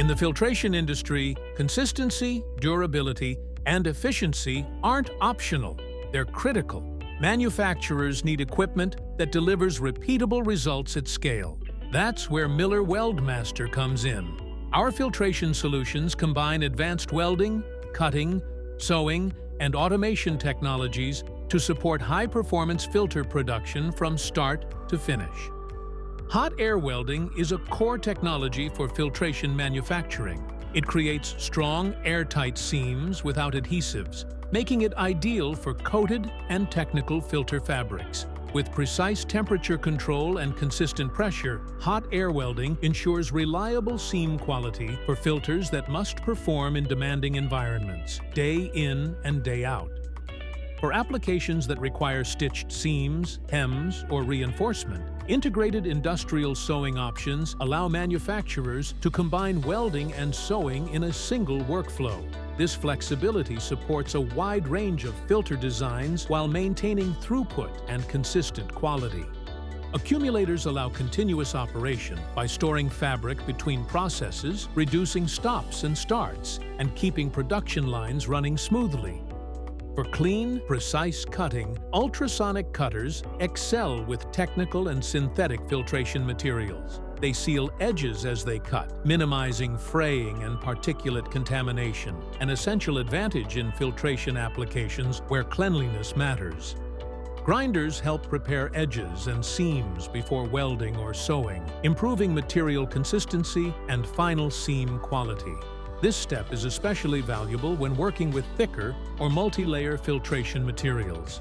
In the filtration industry, consistency, durability, and efficiency aren't optional. They're critical. Manufacturers need equipment that delivers repeatable results at scale. That's where Miller Weldmaster comes in. Our filtration solutions combine advanced welding, cutting, sewing, and automation technologies to support high-performance filter production from start to finish. Hot air welding is a core technology for filtration manufacturing. It creates strong, airtight seams without adhesives, making it ideal for coated and technical filter fabrics. With precise temperature control and consistent pressure, hot air welding ensures reliable seam quality for filters that must perform in demanding environments, day in and day out. For applications that require stitched seams, hems, or reinforcement, integrated industrial sewing options allow manufacturers to combine welding and sewing in a single workflow. This flexibility supports a wide range of filter designs while maintaining throughput and consistent quality. Accumulators allow continuous operation by storing fabric between processes, reducing stops and starts, and keeping production lines running smoothly. For clean, precise cutting, ultrasonic cutters excel with technical and synthetic filtration materials. They seal edges as they cut, minimizing fraying and particulate contamination, an essential advantage in filtration applications where cleanliness matters. Grinders help prepare edges and seams before welding or sewing, improving material consistency and final seam quality. This step is especially valuable when working with thicker or multi-layer filtration materials.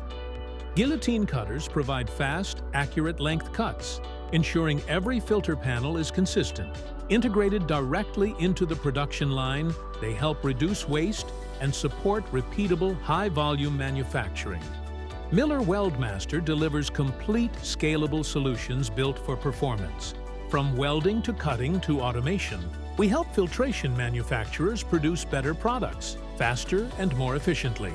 Guillotine cutters provide fast, accurate length cuts, ensuring every filter panel is consistent. Integrated directly into the production line, they help reduce waste and support repeatable, high-volume manufacturing. Miller Weldmaster delivers complete, scalable solutions built for performance. From welding to cutting to automation, we help filtration manufacturers produce better products, faster and more efficiently.